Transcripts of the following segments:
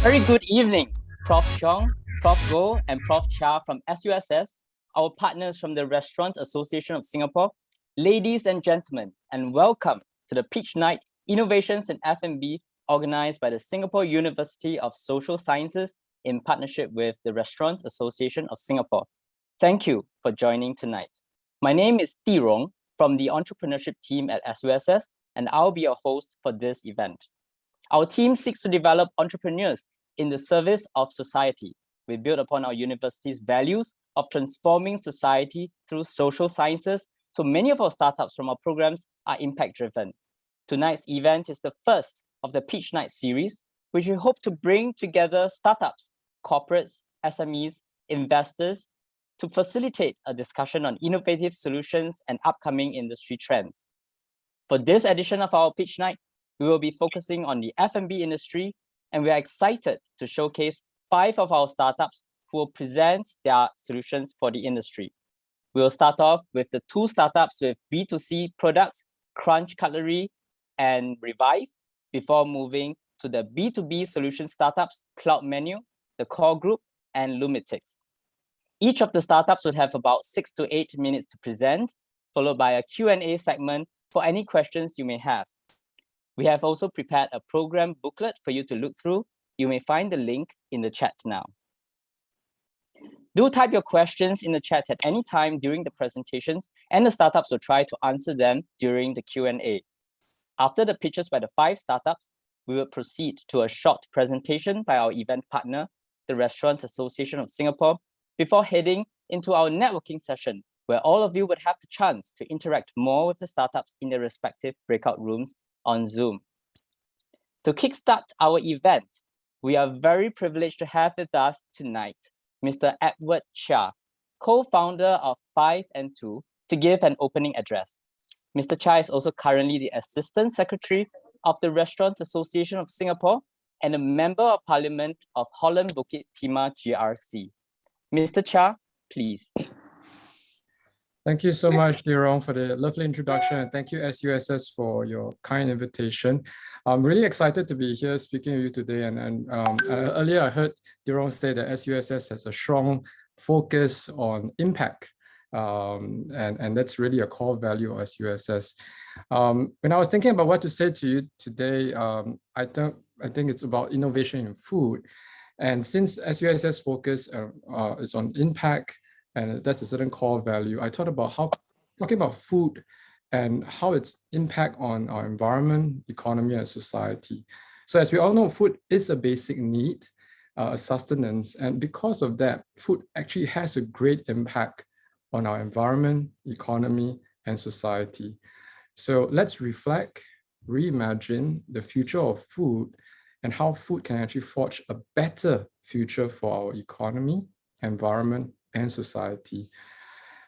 Very good evening, Prof. Chong, Prof. Goh, and Prof. Cha from SUSS, our partners from the Restaurant Association of Singapore. Ladies and gentlemen, and welcome to the Peach Night Innovations in F&B organized by the Singapore University of Social Sciences in partnership with the Restaurant Association of Singapore. Thank you for joining tonight. My name is Ti Rong from the entrepreneurship team at SUSS, and I'll be your host for this event. Our team seeks to develop entrepreneurs in the service of society. We build upon our university's values of transforming society through social sciences, so many of our startups from our programs are impact-driven. Tonight's event is the first of the Peach Night series, which we hope to bring together startups, corporates, SMEs, investors, to facilitate a discussion on innovative solutions and upcoming industry trends. For this edition of our Peach Night, we will be focusing on the F&B industry, and we are excited to showcase 5 of our startups who will present their solutions for the industry. We will start off with the 2 startups with B2C products, Crunch Cutlery and Revive, before moving to the B2B solution startups, Cloud Menu, The Core Group, and Lumitix. Each of the startups would have about 6 to 8 minutes to present, followed by a Q&A segment for any questions you may have. We have also prepared a program booklet for you to look through. You may find the link in the chat now. Do type your questions in the chat at any time during the presentations, and the startups will try to answer them during the Q&A. After the pitches by the 5 startups, we will proceed to a short presentation by our event partner, the Restaurant Association of Singapore, before heading into our networking session, where all of you would have the chance to interact more with the startups in their respective breakout rooms on Zoom. To kickstart our event, we are very privileged to have with us tonight Mr. Edward Chia, co-founder of 5 and 2, to give an opening address. Mr. Chia is also currently the Assistant Secretary of the Restaurant Association of Singapore and a Member of Parliament of Holland Bukit Timah GRC. Mr. Chia, please. Thank you so much, Dirong, for the lovely introduction, and thank you, SUSS, for your kind invitation. I'm really excited to be here speaking to you today. And earlier I heard Dirong say that SUSS has a strong focus on impact, and that's really a core value of SUSS. When I was thinking about what to say to you today, I think it's about innovation in food. And since SUSS focus is on impact, and that's a certain core value, I thought about talking about food and how its impact on our environment, economy, and society. So as we all know, food is a basic need, sustenance, and because of that, food actually has a great impact on our environment, economy, and society. So let's reflect, reimagine the future of food and how food can actually forge a better future for our economy, environment, and society.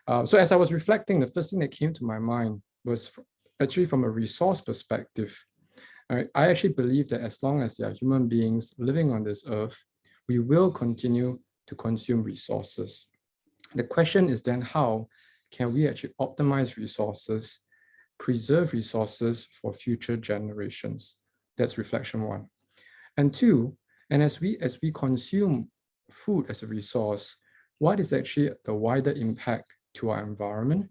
So as I was reflecting, the first thing that came to my mind was actually from a resource perspective. I actually believe that as long as there are human beings living on this earth, we will continue to consume resources. The question is then, how can we actually optimize resources, preserve resources for future generations? That's reflection 1. And 2, and as we consume food as a resource, what is actually the wider impact to our environment?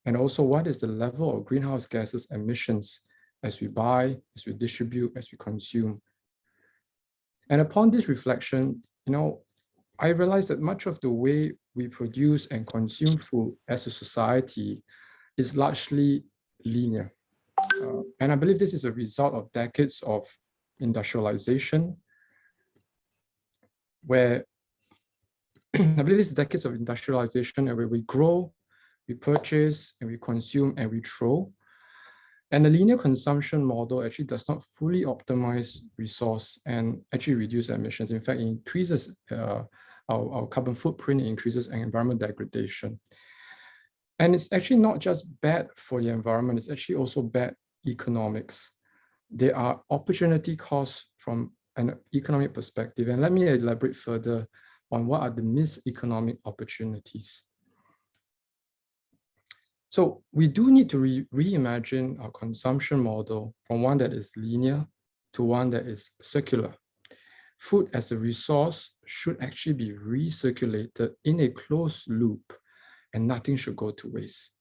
And also, what is the level of greenhouse gases emissions as we buy, as we distribute, as we consume? And upon this reflection, I realized that much of the way we produce and consume food as a society is largely linear. And I believe this is a result of decades of industrialization, where I believe this is decades of industrialization where we grow, we purchase, and we consume, and we throw. And the linear consumption model actually does not fully optimize resource and actually reduce emissions. In fact, it increases our carbon footprint, it increases environment degradation. And it's actually not just bad for the environment, it's actually also bad economics. There are opportunity costs from an economic perspective. And let me elaborate further on what are the missed economic opportunities. So we do need to reimagine our consumption model from one that is linear to one that is circular. food as a resource should actually be recirculated in a closed loop and nothing should go to waste.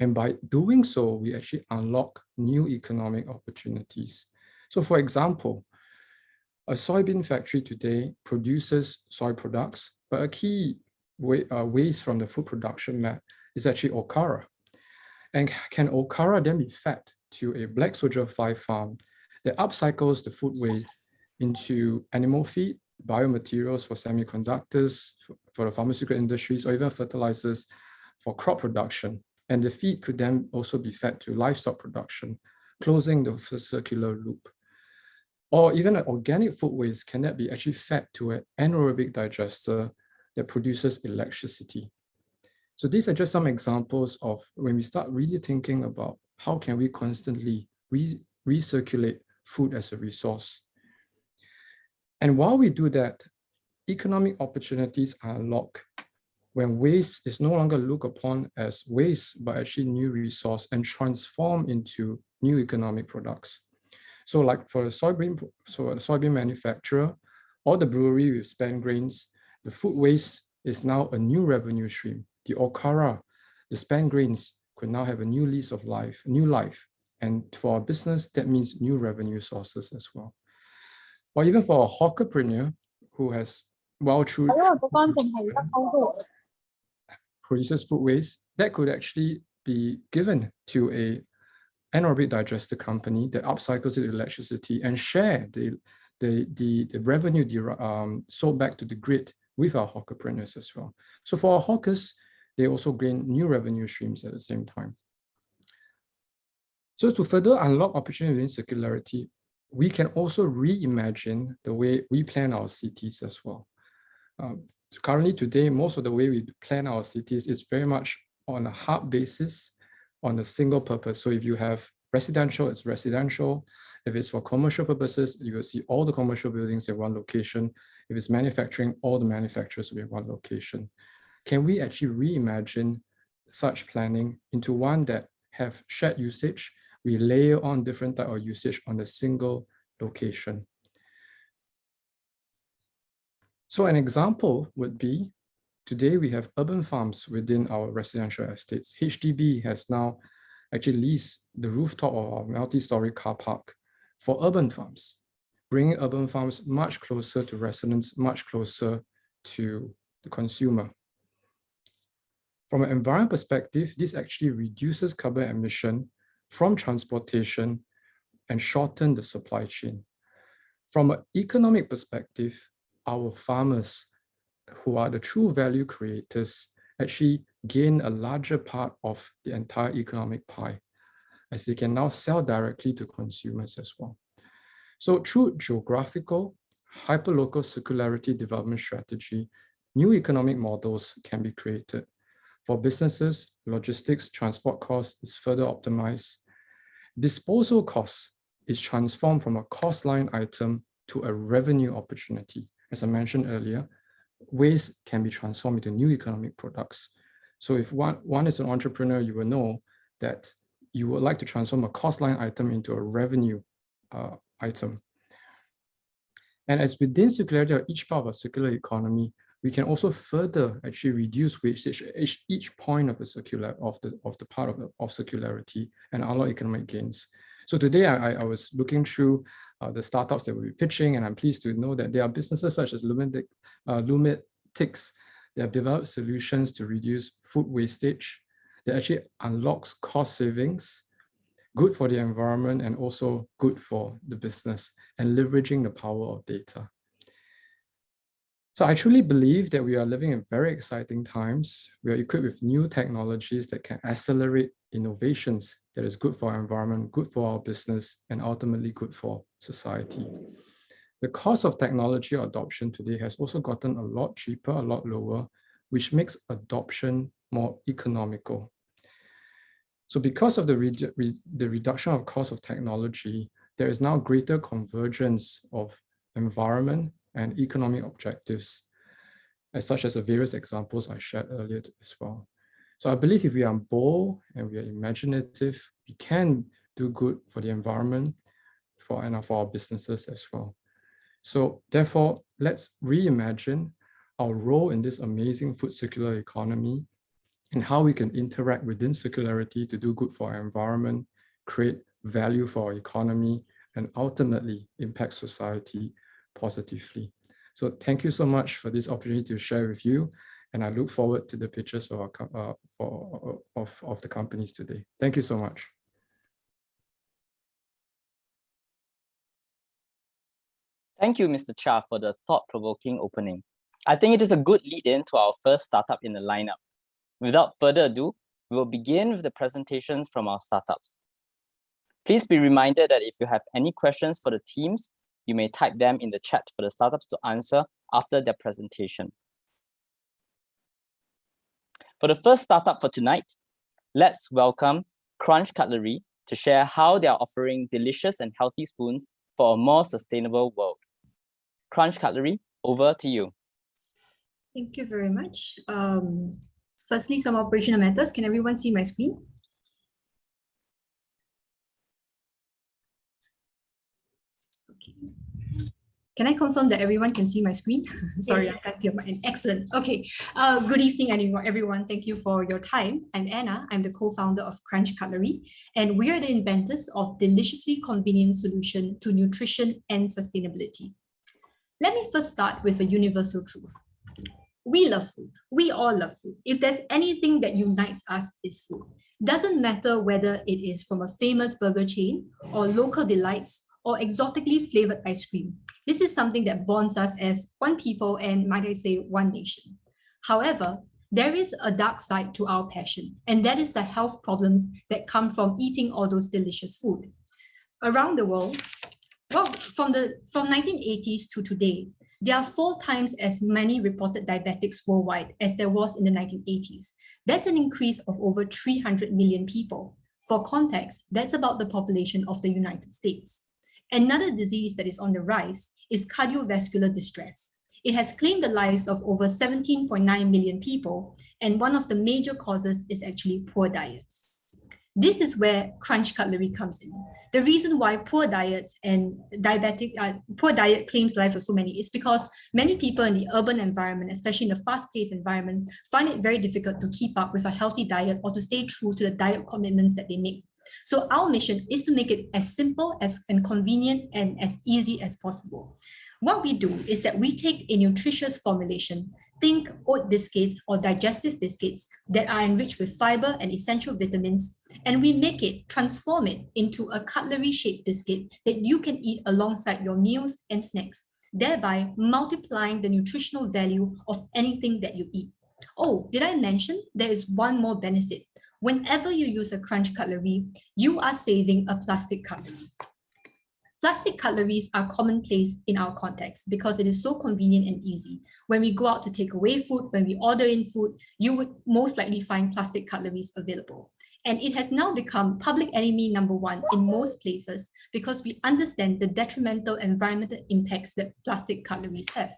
And by doing so, we actually unlock new economic opportunities. So for example, a soybean factory today produces soy products, but a key waste from the food production map is actually okara. And can okara then be fed to a black soldier fly farm that upcycles the food waste into animal feed, biomaterials for semiconductors, for the pharmaceutical industries, or even fertilizers for crop production? And the feed could then also be fed to livestock production, closing the circular loop. Or even an organic food waste can that be actually fed to an anaerobic digester that produces electricity. So these are just some examples of when we start really thinking about how can we constantly recirculate food as a resource. And while we do that, economic opportunities are unlocked when waste is no longer looked upon as waste, but actually new resource and transform into new economic products. So like for the soybean manufacturer or the brewery with spent grains, the food waste is now a new revenue stream. The okara, the spent grains could now have a new lease of life, new life. And for our business, that means new revenue sources as well. Or even for a hawkerpreneur who has produces food waste, that could actually be given to a anaerobic digester company that upcycles it electricity and share the revenue sold back to the grid with our hawkerpreneurs as well. So for our hawkers, they also gain new revenue streams at the same time. So to further unlock opportunity within circularity, we can also reimagine the way we plan our cities as well. Currently today, most of the way we plan our cities is very much on a hub basis, on a single purpose. So if you have residential, it's residential. If it's for commercial purposes, you will see all the commercial buildings in one location. If it's manufacturing, all the manufacturers will be in one location. Can we actually reimagine such planning into one that have shared usage? We layer on different type of usage on a single location. So an example would be, today we have urban farms within our residential estates. HDB has now actually leased the rooftop of our multi-story car park for urban farms, bringing urban farms much closer to residents, much closer to the consumer. From an environment perspective, this actually reduces carbon emission from transportation and shorten the supply chain. From an economic perspective, our farmers, who are the true value creators, actually gain a larger part of the entire economic pie, as they can now sell directly to consumers as well. So through geographical, hyperlocal circularity development strategy, new economic models can be created. For businesses, logistics, transport costs is further optimized. Disposal costs is transformed from a cost line item to a revenue opportunity. As I mentioned earlier, waste can be transformed into new economic products. So if one is an entrepreneur, you will know that you would like to transform a cost line item into a revenue item. And as within circularity of each part of a circular economy, we can also further actually reduce wastage at each point of the part of circularity and unlock economic gains. So today I was looking through the startups that we'll be pitching, and I'm pleased to know that there are businesses such as Lumitics that have developed solutions to reduce food wastage that actually unlocks cost savings, good for the environment and also good for the business, and leveraging the power of data. So I truly believe that we are living in very exciting times. We are equipped with new technologies that can accelerate innovations that is good for our environment, good for our business, and ultimately good for society. The cost of technology adoption today has also gotten a lot cheaper, a lot lower, which makes adoption more economical. So because of the reduction of cost of technology, there is now greater convergence of environment and economic objectives, such as the various examples I shared earlier as well. So I believe if we are bold and we are imaginative, we can do good for the environment and for our businesses as well. So therefore, let's reimagine our role in this amazing food circular economy and how we can interact within circularity to do good for our environment, create value for our economy, and ultimately impact society positively. So thank you so much for this opportunity to share with you. And I look forward to the pictures of the companies today. Thank you so much. Thank you, Mr. Chia, for the thought-provoking opening. I think it is a good lead-in to our first startup in the lineup. Without further ado, we will begin with the presentations from our startups. Please be reminded that if you have any questions for the teams, you may type them in the chat for the startups to answer after their presentation. For the first startup for tonight, let's welcome Crunch Cutlery to share how they are offering delicious and healthy spoons for a more sustainable world. Crunch Cutlery, over to you. Thank you very much. Firstly, some operational matters. Can everyone see my screen? Okay. Can I confirm that everyone can see my screen? Sorry, yes. I can't hear mine. Excellent. Okay. Good evening, everyone. Thank you for your time. I'm Anna. I'm the co-founder of Crunch Cutlery, and we are the inventors of deliciously convenient solution to nutrition and sustainability. Let me first start with a universal truth. We love food. We all love food. If there's anything that unites us, it's food. Doesn't matter whether it is from a famous burger chain or local delights or exotically flavored ice cream. This is something that bonds us as one people and, might I say, one nation. However, there is a dark side to our passion, and that is the health problems that come from eating all those delicious food. Around the world, well, from 1980s to today, there are 4 times as many reported diabetics worldwide as there was in the 1980s. That's an increase of over 300 million people. For context, that's about the population of the United States. Another disease that is on the rise is cardiovascular distress. It has claimed the lives of over 17.9 million people, and one of the major causes is actually poor diets. This is where Crunch Cutlery comes in. The reason why poor diet claims life of so many is because many people in the urban environment, especially in the fast-paced environment, find it very difficult to keep up with a healthy diet or to stay true to the diet commitments that they make. So our mission is to make it as simple and convenient and as easy as possible. What we do is that we take a nutritious formulation, think oat biscuits or digestive biscuits that are enriched with fiber and essential vitamins, and we transform it into a cutlery-shaped biscuit that you can eat alongside your meals and snacks, thereby multiplying the nutritional value of anything that you eat. Oh, did I mention there is one more benefit? Whenever you use a Crunch Cutlery, you are saving a plastic cutlery. Plastic cutleries are commonplace in our context because it is so convenient and easy. When we go out to take away food, when we order in food, you would most likely find plastic cutleries available. And it has now become public enemy #1 in most places because we understand the detrimental environmental impacts that plastic cutleries have.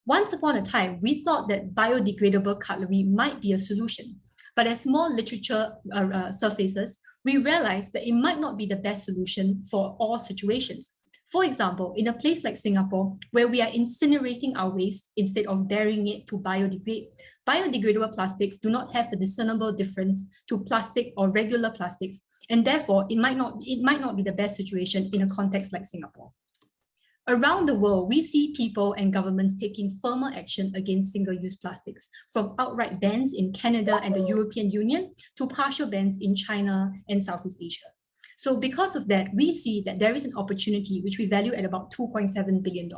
Once upon a time, we thought that biodegradable cutlery might be a solution. But as more literature surfaces, we realized that it might not be the best solution for all situations. For example, in a place like Singapore, where we are incinerating our waste instead of burying it to biodegrade, biodegradable plastics do not have the discernible difference to plastic or regular plastics, and therefore it might not be the best situation in a context like Singapore. Around the world, we see people and governments taking firmer action against single-use plastics, from outright bans in Canada and the European Union to partial bans in China and Southeast Asia. So because of that, we see that there is an opportunity which we value at about $2.7 billion.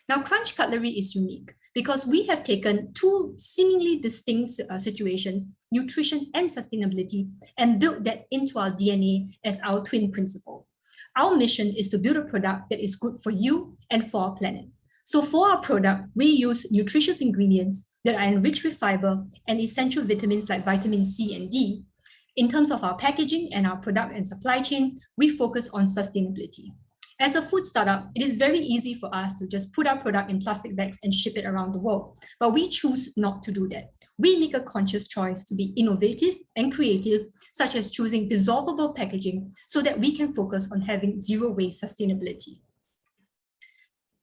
Now, Crunch Cutlery is unique because we have taken 2 seemingly distinct situations, nutrition and sustainability, and built that into our DNA as our twin principle. Our mission is to build a product that is good for you and for our planet. So for our product, we use nutritious ingredients that are enriched with fiber and essential vitamins like vitamin C and D. In terms of our packaging and our product and supply chain, we focus on sustainability. As a food startup, it is very easy for us to just put our product in plastic bags and ship it around the world, but we choose not to do that. We make a conscious choice to be innovative and creative, such as choosing dissolvable packaging so that we can focus on having zero waste sustainability.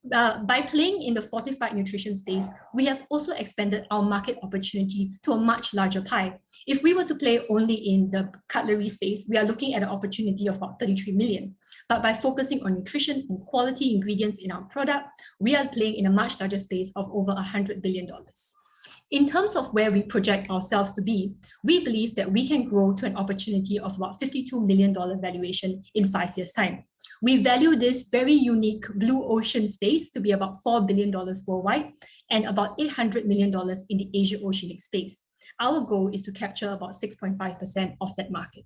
By playing in the fortified nutrition space, we have also expanded our market opportunity to a much larger pie. If we were to play only in the cutlery space, we are looking at an opportunity of about 33 million. But by focusing on nutrition and quality ingredients in our product, we are playing in a much larger space of over $100 billion. In terms of where we project ourselves to be, we believe that we can grow to an opportunity of about $52 million valuation in 5 years' time. We value this very unique blue ocean space to be about $4 billion worldwide and about $800 million in the Asia-Oceanic space. Our goal is to capture about 6.5% of that market.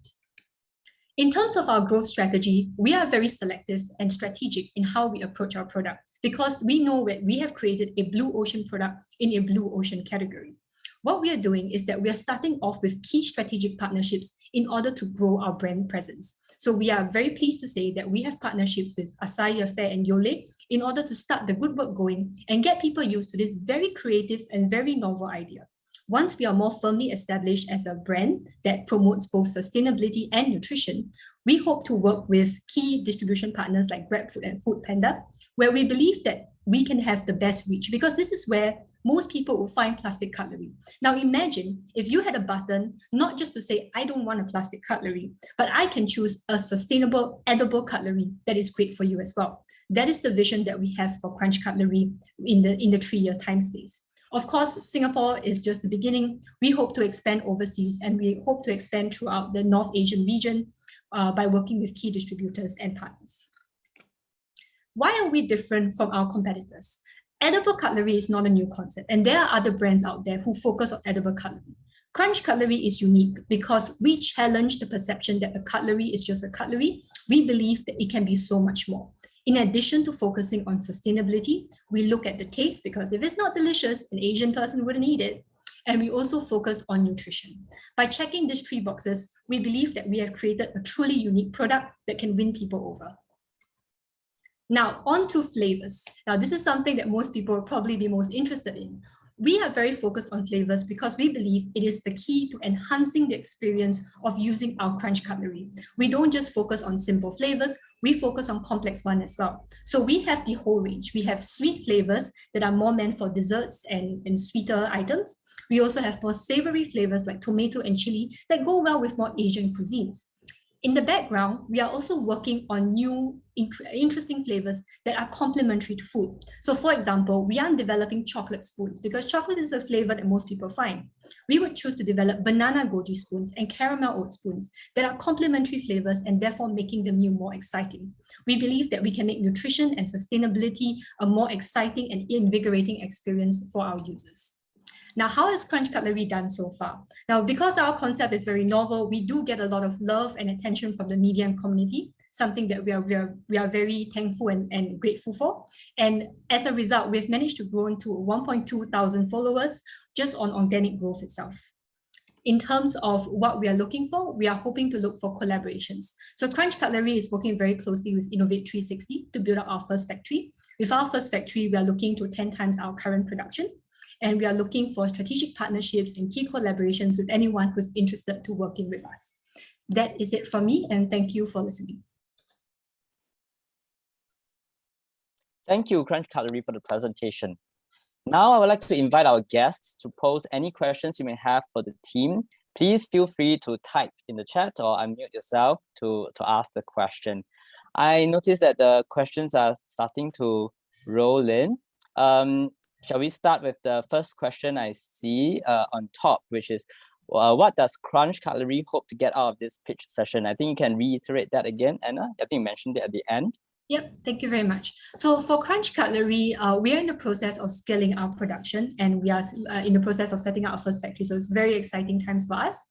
In terms of our growth strategy, we are very selective and strategic in how we approach our product because we know that we have created a blue ocean product in a blue ocean category. What we are doing is that we are starting off with key strategic partnerships in order to grow our brand presence. So we are very pleased to say that we have partnerships with Asahi Affair and Yole in order to start the good work going and get people used to this very creative and very novel idea. Once we are more firmly established as a brand that promotes both sustainability and nutrition, we hope to work with key distribution partners like GrabFood and Foodpanda, where we believe that we can have the best reach because this is where most people will find plastic cutlery. Now imagine if you had a button, not just to say, I don't want a plastic cutlery, but I can choose a sustainable, edible cutlery that is great for you as well. That is the vision that we have for Crunch Cutlery in the 3-year time space. Of course, Singapore is just the beginning. We hope to expand overseas and we hope to expand throughout the North Asian region by working with key distributors and partners. Why are we different from our competitors? Edible cutlery is not a new concept, and there are other brands out there who focus on edible cutlery. Crunch Cutlery is unique because we challenge the perception that a cutlery is just a cutlery. We believe that it can be so much more. In addition to focusing on sustainability, we look at the taste because if it's not delicious, an Asian person wouldn't eat it. And we also focus on nutrition. By checking these 3 boxes, we believe that we have created a truly unique product that can win people over. Now, on to flavors. Now, this is something that most people will probably be most interested in. We are very focused on flavors because we believe it is the key to enhancing the experience of using our Crunch Cutlery. We don't just focus on simple flavors, we focus on complex ones as well. So we have the whole range. We have sweet flavors that are more meant for desserts and sweeter items. We also have more savory flavors like tomato and chili that go well with more Asian cuisines. In the background, we are also working on new interesting flavors that are complementary to food. So for example, we are developing chocolate spoons because chocolate is a flavor that most people find. We would choose to develop banana goji spoons and caramel oat spoons that are complementary flavors and therefore making the meal more exciting. We believe that we can make nutrition and sustainability a more exciting and invigorating experience for our users. Now, how has Crunch Cutlery done so far? Now, because our concept is very novel, we do get a lot of love and attention from the media and community, something that we are very thankful and grateful for. And as a result, we've managed to grow into 1.2 thousand followers just on organic growth itself. In terms of what we are looking for, we are hoping to look for collaborations. So Crunch Cutlery is working very closely with Innovate 360 to build up our first factory. With our first factory, we are looking to 10 times our current production. And we are looking for strategic partnerships and key collaborations with anyone who's interested to working with us. That is it from me, and thank you for listening. Thank you, Crunch Cutlery, for the presentation. Now I would like to invite our guests to pose any questions you may have for the team. Please feel free to type in the chat or unmute yourself to ask the question. I noticed that the questions are starting to roll in. Shall we start with the first question I see on top, which is, what does Crunch Cutlery hope to get out of this pitch session? I think you can reiterate that again, Anna. I think you mentioned it at the end. Yep, thank you very much. So for Crunch Cutlery, we are in the process of scaling our production and we are in the process of setting up our first factory. So it's very exciting times for us.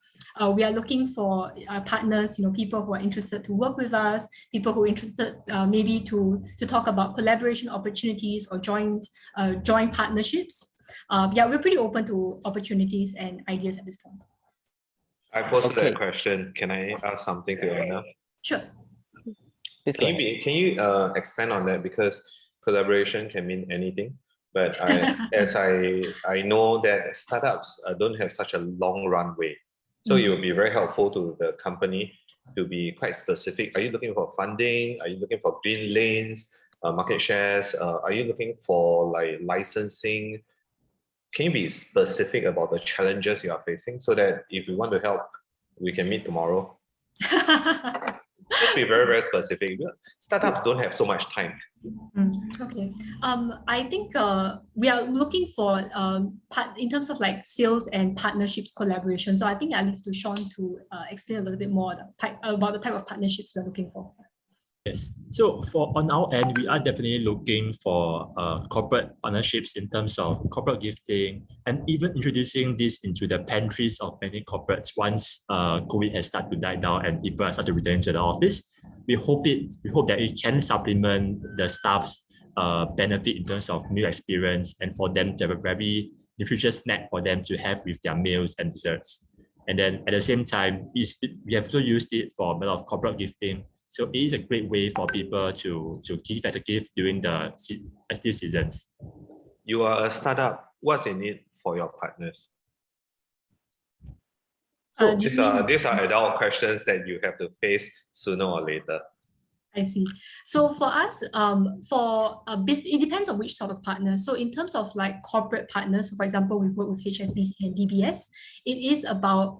We are looking for partners, people who are interested to work with us, people who are interested maybe to talk about collaboration opportunities or joint partnerships. Yeah, we're pretty open to opportunities and ideas at this point. I posted a question. Can I ask something to Anna? Sure. Can you expand on that, because collaboration can mean anything, but as I know that startups don't have such a long runway, so it will be very helpful to the company to be quite specific. Are you looking for funding? Are you looking for green lanes? market shares? Are you looking for like licensing? Can you be specific about the challenges you are facing so that if we want to help, we can meet tomorrow? Just be very, very specific. Startups don't have so much time. Okay. I think we are looking for in terms of like sales and partnerships collaboration. So I think I leave to Sean to explain a little bit more about the type of partnerships we're looking for. Yes. So on our end, we are definitely looking for corporate partnerships in terms of corporate gifting and even introducing this into the pantries of many corporates once COVID has started to die down and people are starting to return to the office. We hope that it can supplement the staff's benefit in terms of meal experience and for them to have a very nutritious snack for them to have with their meals and desserts. And then at the same time, we have also used it for a lot of corporate gifting. So it is a great way for people to give as a gift during the festive seasons. You are a startup. What's in it for your partners? So these are adult questions that you have to face sooner or later. I see. So for us, it depends on which sort of partner. So in terms of like corporate partners, so for example, we work with HSBC and DBS, it is about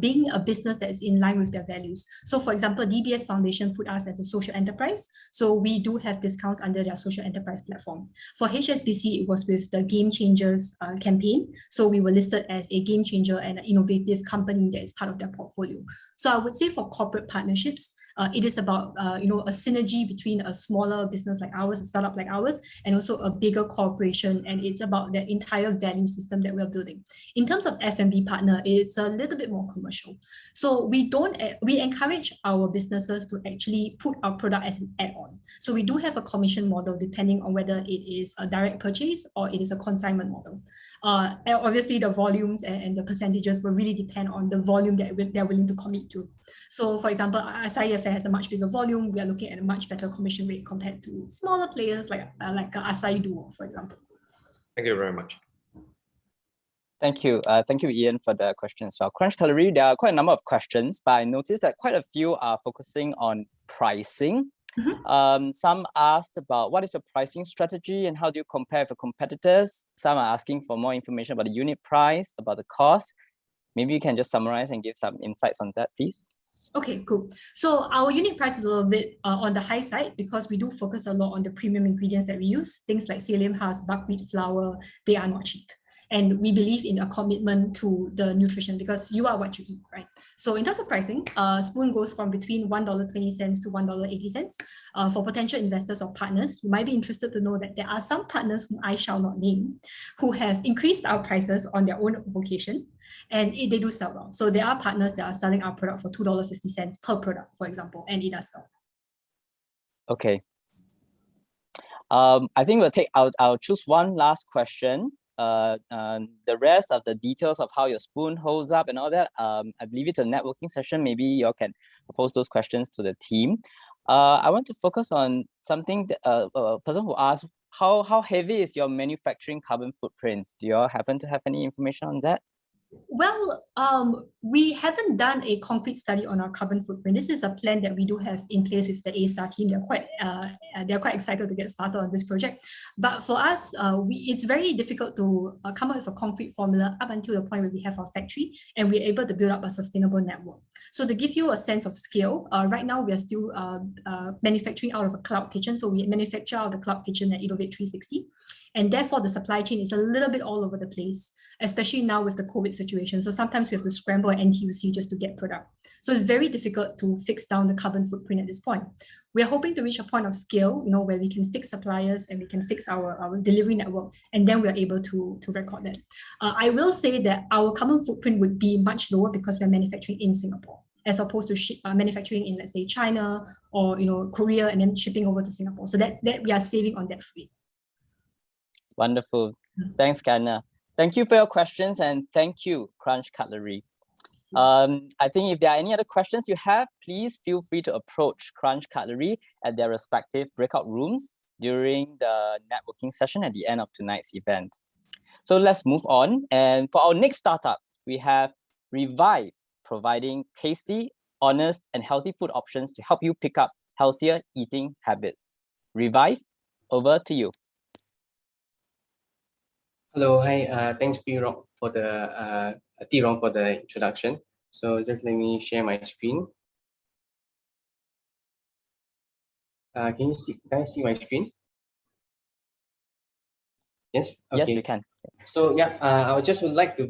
being a business that is in line with their values. So for example, DBS Foundation put us as a social enterprise. So we do have discounts under their social enterprise platform. For HSBC, it was with the Game Changers campaign. So we were listed as a game changer and an innovative company that is part of their portfolio. So I would say for corporate partnerships, it is about a synergy between a smaller business like ours, a startup like ours, and also a bigger corporation. And it's about the entire value system that we're building. In terms of F&B partner, it's a little bit more commercial. So we encourage our businesses to actually put our product as an add-on. So we do have a commission model depending on whether it is a direct purchase or it is a consignment model. Obviously, the volumes and the percentages will really depend on the volume that they're willing to commit to. So for example, Acai Affair has a much bigger volume. We are looking at a much better commission rate compared to smaller players like Acai Duo, for example. Thank you very much. Thank you. Thank you, Ian, for the questions. So Crunch Cutlery, there are quite a number of questions, but I noticed that quite a few are focusing on pricing. Some asked about what is your pricing strategy and how do you compare with competitors? Some are asking for more information about the unit price, about the cost. Maybe you can just summarize and give some insights on that, please. Okay, cool. So our unit price is a little bit on the high side because we do focus a lot on the premium ingredients that we use. Things like psyllium husk, buckwheat flour, they are not cheap. And we believe in a commitment to the nutrition because you are what you eat, right? So in terms of pricing, spoon goes from between $1.20 to $1.80. For potential investors or partners, you might be interested to know that there are some partners whom I shall not name who have increased our prices on their own vocation, and they do sell well. So there are partners that are selling our product for $2.50 per product, for example, and it does sell. Okay. I think I'll choose one last question. The rest of the details of how your spoon holds up and all that, I believe it's a networking session. Maybe you all can pose those questions to the team. I want to focus on something that, a person who asked, how heavy is your manufacturing carbon footprint? Do you all happen to have any information on that? Well, we haven't done a concrete study on our carbon footprint. This is a plan that we do have in place with the A-Star team. They're quite excited to get started on this project. But for us, it's very difficult to come up with a concrete formula up until the point where we have our factory and we're able to build up a sustainable network. So to give you a sense of scale, right now we are still manufacturing out of a cloud kitchen. So we manufacture out of the cloud kitchen at Innovate 360. And therefore, the supply chain is a little bit all over the place, especially now with the COVID situation. So sometimes we have to scramble at NTUC just to get product. So it's very difficult to fix down the carbon footprint at this point. We're hoping to reach a point of scale, where we can fix suppliers and we can fix our delivery network, and then we're able to record that. I will say that our carbon footprint would be much lower because we're manufacturing in Singapore, as opposed to manufacturing in, let's say, China or Korea and then shipping over to Singapore. So that we are saving on that freight. Wonderful. Thanks, Kanna. Thank you for your questions and thank you, Crunch Cutlery. I think if there are any other questions you have, please feel free to approach Crunch Cutlery at their respective breakout rooms during the networking session at the end of tonight's event. So let's move on. And for our next startup, we have Revive, providing tasty, honest, and healthy food options to help you pick up healthier eating habits. Revive, over to you. Hello, hi. Thanks, T-Rock for the introduction. So just let me share my screen. Can you guys see my screen? Yes. Okay. Yes, we can. So yeah, I would like to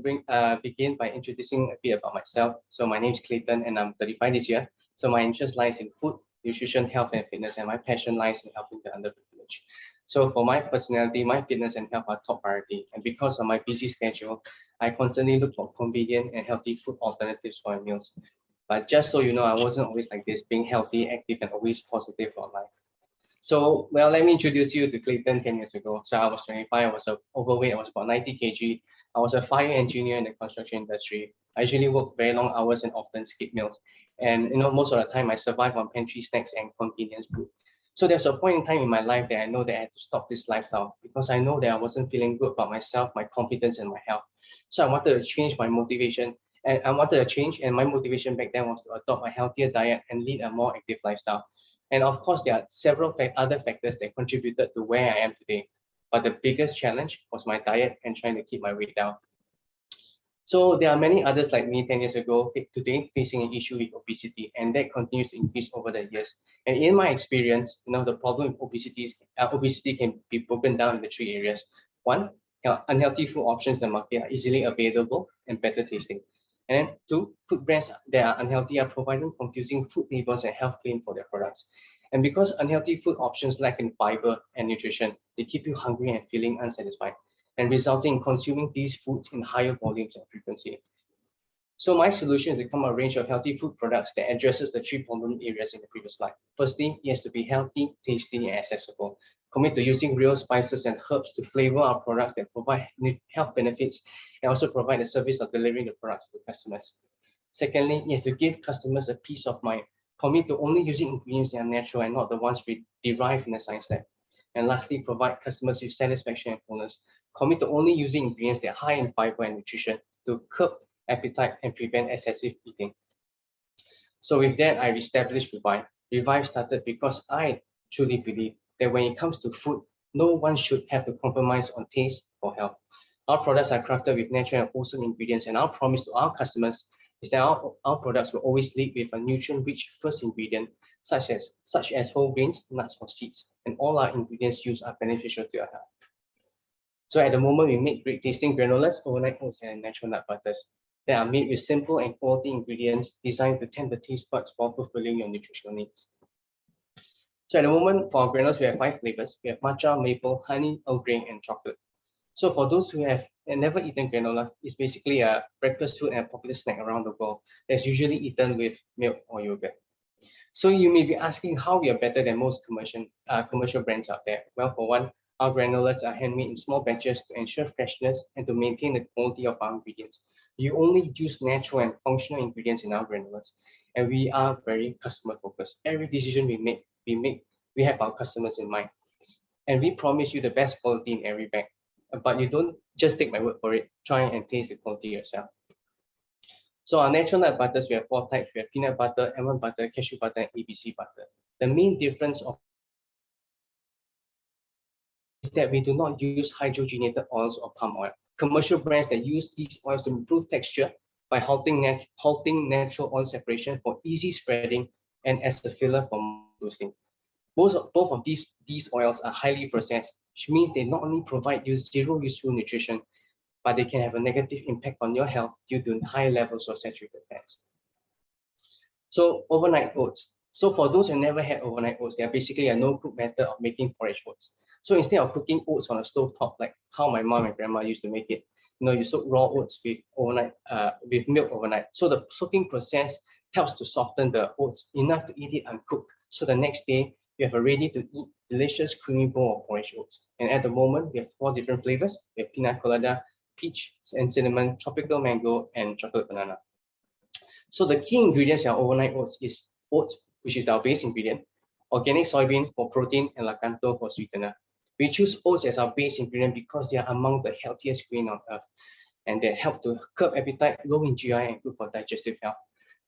begin by introducing a bit about myself. So my name is Clayton, and I'm 35 this year. So my interest lies in food, nutrition, health, and fitness, and my passion lies in helping the underprivileged. So for my personality, my fitness and health are top priority. And because of my busy schedule, I constantly look for convenient and healthy food alternatives for my meals. But just so you know, I wasn't always like this, being healthy, active, and always positive for life. So, well, let me introduce you to Clayton 10 years ago. So I was 25, I was overweight, I was about 90 kg. I was a fire engineer in the construction industry. I usually work very long hours and often skip meals. And most of the time I survive on pantry snacks and convenience food. So there's a point in time in my life that I know that I had to stop this lifestyle because I know that I wasn't feeling good about myself, my confidence, and my health. So I wanted to change my motivation. And I wanted to change, and my motivation back then was to adopt a healthier diet and lead a more active lifestyle. And of course, there are several other factors that contributed to where I am today. But the biggest challenge was my diet and trying to keep my weight down. So there are many others like me 10 years ago today facing an issue with obesity, and that continues to increase over the years. And in my experience, the problem with obesity can be broken down into three areas. One, unhealthy food options in the market are easily available and better tasting. And then two, food brands that are unhealthy are providing confusing food labels and health claims for their products. And because unhealthy food options lack in fiber and nutrition, they keep you hungry and feeling unsatisfied, and resulting in consuming these foods in higher volumes and frequency. So my solution is to come a range of healthy food products that addresses the three problem areas in the previous slide. Firstly, it has to be healthy, tasty, and accessible. Commit to using real spices and herbs to flavor our products that provide health benefits and also provide the service of delivering the products to customers. Secondly, it has to give customers a peace of mind. Commit to only using ingredients that are natural and not the ones we derive in a science lab. And lastly, provide customers with satisfaction and fullness. Commit to only using ingredients that are high in fiber and nutrition to curb appetite and prevent excessive eating. So with that, I established Revive. Revive started because I truly believe that when it comes to food, no one should have to compromise on taste for health. Our products are crafted with natural and wholesome ingredients, and our promise to our customers is that our products will always lead with a nutrient-rich first ingredient, such as whole grains, nuts, or seeds, and all our ingredients used are beneficial to your health. So at the moment, we make great tasting granolas, overnight oats, and natural nut butters that are made with simple and quality ingredients designed to tend the taste buds while fulfilling your nutritional needs. So at the moment, for our granules, we have 5 flavors. We have matcha, maple, honey, Earl Grey, and chocolate. So for those who have never eaten granola, it's basically a breakfast food and a popular snack around the world that's usually eaten with milk or yogurt. So you may be asking how we are better than most commercial brands out there. Well, for one, our granulas are handmade in small batches to ensure freshness and to maintain the quality of our ingredients. You only use natural and functional ingredients in our granulas, and we are very customer focused. Every decision we have our customers in mind, and we promise you the best quality in every bag. But you don't just take my word for it. Try and taste the quality yourself. So our natural nut butters, we have 4 types. We have peanut butter, almond butter, cashew butter, and ABC butter. The main difference is that we do not use hydrogenated oils or palm oil. Commercial brands that use these oils to improve texture by halting natural oil separation for easy spreading and as a filler for roasting. Both of these oils are highly processed, which means they not only provide you zero useful nutrition, but they can have a negative impact on your health due to high levels of saturated fats. So overnight oats. So for those who never had overnight oats, they are basically a no-cook method of making porridge oats. So instead of cooking oats on a stove top, like how my mom and grandma used to make it, you soak raw oats with milk overnight. So the soaking process helps to soften the oats enough to eat it uncooked. So the next day, you have a ready-to-eat delicious creamy bowl of porridge oats. And at the moment, we have 4 different flavors. We have pina colada, peach and cinnamon, tropical mango, and chocolate banana. So the key ingredients in our overnight oats is oats, which is our base ingredient, organic soybean for protein, and lakanto for sweetener. We choose oats as our base ingredient because they are among the healthiest grain on earth, and they help to curb appetite, low in GI, and good for digestive health.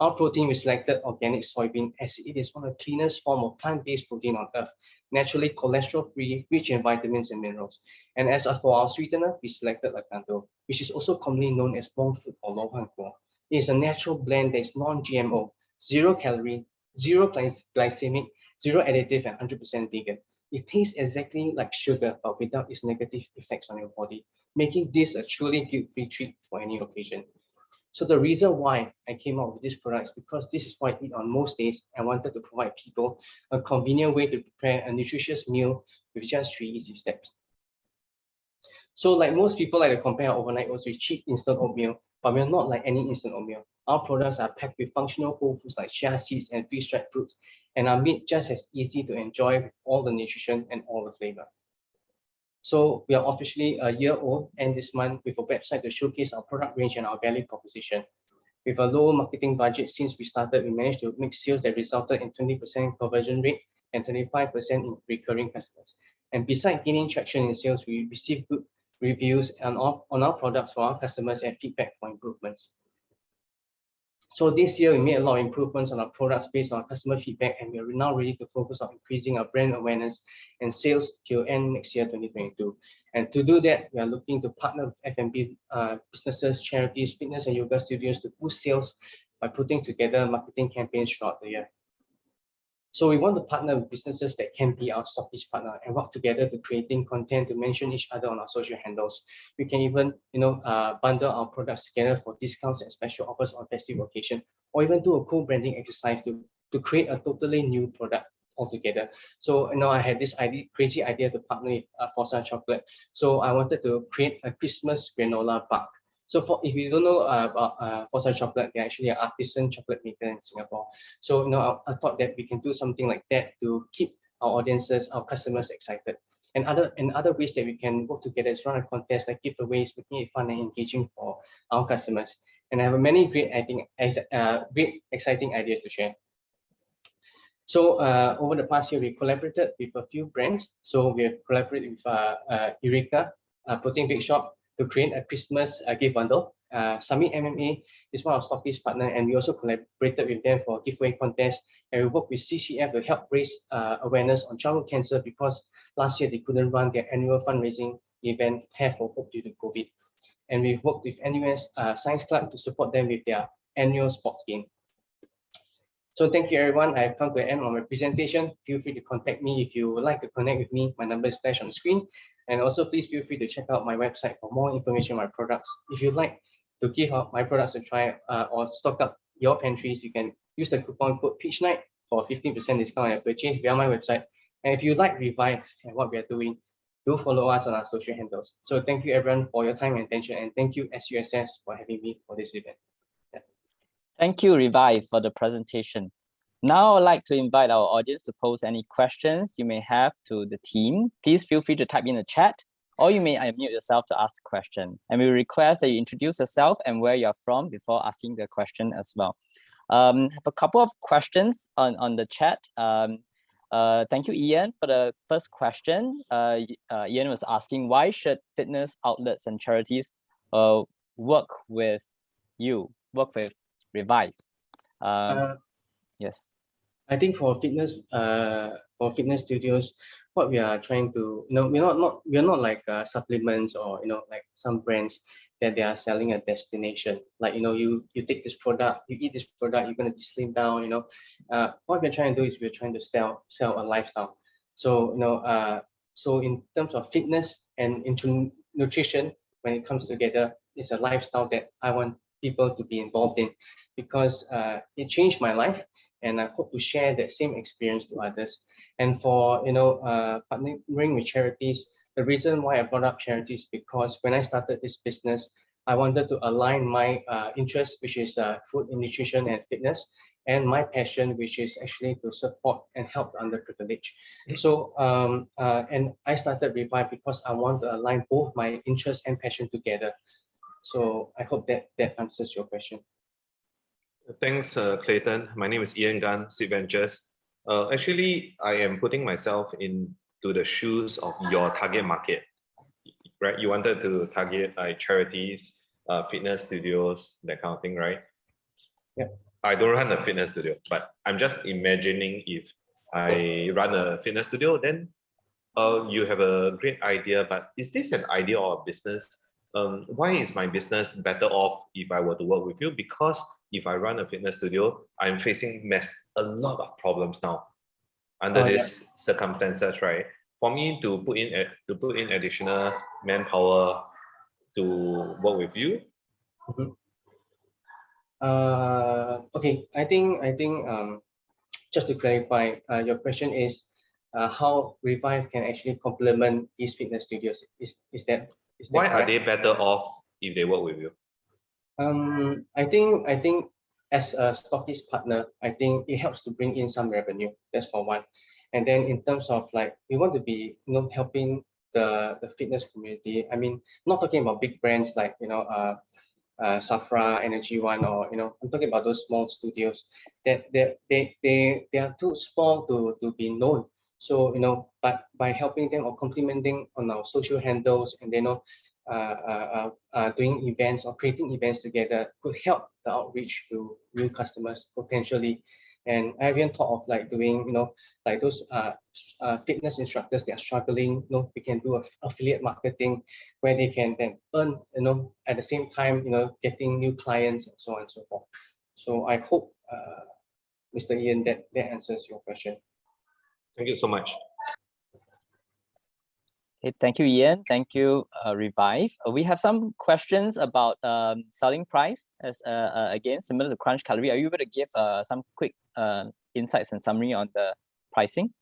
Our protein, we selected organic soybean as it is one of the cleanest form of plant-based protein on earth naturally cholesterol-free, rich in vitamins and minerals. And as for our sweetener, we selected Lakanto, which is also commonly known as monk fruit or lohanguo. It is a natural blend that is non-GMO, 0 calorie, 0 glycemic, 0 additive, and 100% vegan. It tastes exactly like sugar, but without its negative effects on your body, making this a truly guilt-free treat for any occasion. So the reason why I came up with this product is because this is what I eat on most days. I wanted to provide people a convenient way to prepare a nutritious meal with just 3 easy steps. So like most people like to compare our overnight oats with cheap instant oatmeal, but we're not like any instant oatmeal. Our products are packed with functional whole foods like chia seeds and freeze-dried fruits, and are made just as easy to enjoy with all the nutrition and all the flavor. So we are officially a year old, and this month with a website to showcase our product range and our value proposition. With a low marketing budget since we started, we managed to make sales that resulted in 20% conversion rate and 25% in recurring customers. And besides gaining traction in sales, we received good reviews on our products from our customers and feedback for improvements. So this year, we made a lot of improvements on our products based on our customer feedback, and we are now ready to focus on increasing our brand awareness and sales till end next year, 2022. And to do that, we are looking to partner with F&B businesses, charities, fitness and yoga studios to boost sales by putting together marketing campaigns throughout the year. So we want to partner with businesses that can be our stockist partner and work together to creating content to mention each other on our social handles. We can even, bundle our products together for discounts and special offers on festive occasion, or even do a co-branding exercise to create a totally new product altogether. So I had this crazy idea to partner with Forza Chocolate. So I wanted to create a Christmas granola bar. So if you don't know about Forza Chocolate, they're actually an artisan chocolate maker in Singapore. So I thought that we can do something like that to keep our audiences, our customers excited. And other ways that we can work together is run a contest like giveaways, making it fun and engaging for our customers. And I have many great exciting ideas to share. So over the past year, we collaborated with a few brands. So we have collaborated with Eureka, Protein Bake Shop, to create a Christmas gift bundle. Summit MMA is one of our stockist partners, and we also collaborated with them for a giveaway contest. And we worked with CCF to help raise awareness on childhood cancer, because last year they couldn't run their annual fundraising event, Hair for Hope, due to COVID. And we've worked with NUS Science Club to support them with their annual sports game. So thank you, everyone. I've come to the end of my presentation. Feel free to contact me if you would like to connect with me. My number is flashed on the screen. And also, please feel free to check out my website for more information on my products. If you'd like to give out my products a try or stock up your pantries, you can use the coupon code PEACHNIGHT for 15% discount at purchase via my website. And if you like Revive and what we are doing, do follow us on our social handles. So thank you, everyone, for your time and attention. And thank you, SUSS, for having me for this event. Yeah. Thank you, Revive, for the presentation. Now I'd like to invite our audience to pose any questions you may have to the team. Please feel free to type in the chat, or you may unmute yourself to ask the question. And we request that you introduce yourself and where you're from before asking the question as well. I have a couple of questions on the chat. Thank you, Ian, for the first question. Ian was asking, why should fitness outlets and charities work with Revive? Yes. I think for fitness studios, what we are trying to, we're not like supplements or like some brands that they are selling a destination. Like you take this product, you eat this product, you're gonna be slim down. What we're trying to do is we're trying to sell a lifestyle. So so in terms of fitness and into nutrition, when it comes together, it's a lifestyle that I want people to be involved in, because it changed my life. And I hope to share that same experience to others. And for partnering with charities, the reason why I brought up charities, because when I started this business, I wanted to align my interest, which is food and nutrition and fitness, and my passion, which is actually to support and help the underprivileged. So and I started Revive because I want to align both my interest and passion together. So I hope that answers your question. Thanks, Clayton. My name is Ian Gan, Seed Ventures. Actually, I am putting myself into the shoes of your target market, right? You wanted to target like charities, fitness studios, that kind of thing, right? Yeah. I don't run a fitness studio, but I'm just imagining if I run a fitness studio, then you have a great idea, but is this an idea or a business? Why is my business better off if I were to work with you? Because if I run a fitness studio, I'm facing a lot of problems now under these circumstances, right? For me to put in additional manpower to work with you. Okay, I think just to clarify, your question is how Revive can actually complement these fitness studios. Is that why correct? Are they better off if they work with you? I think as a stockist partner, I think it helps to bring in some revenue. That's for one. And then in terms of like, we want to be, helping the fitness community. I mean, not talking about big brands like, Safra, Energy One, or I'm talking about those small studios that they are too small to be known. So but by helping them or complimenting on our social handles and doing events or creating events together could help the outreach to new customers potentially. And I haven't thought of like doing, like those fitness instructors that are struggling, we can do affiliate marketing where they can then earn, at the same time, getting new clients and so on and so forth. So I hope, Mr. Ian, that answers your question. Thank you so much. Okay, thank you, Ian. Thank you, Revive. We have some questions about selling price. As again, similar to Crunch Cutlery, are you able to give some quick insights and summary on the pricing?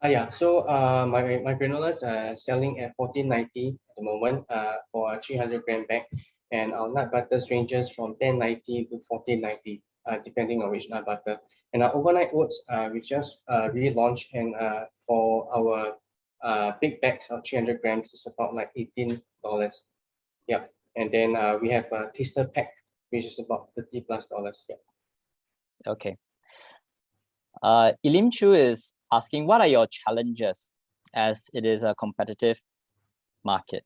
Yeah. So my granolas are selling at $14.90 at the moment for a 300-gram bag, and our nut butters ranges from $10.90 to $14.90, depending on which nut butter. And our overnight oats we just relaunched, and for our big bags of 300 grams is about like $18. Yeah. And then we have a taster pack, which is about $30+. Yeah. Okay. Elim Chu is asking, what are your challenges as it is a competitive market?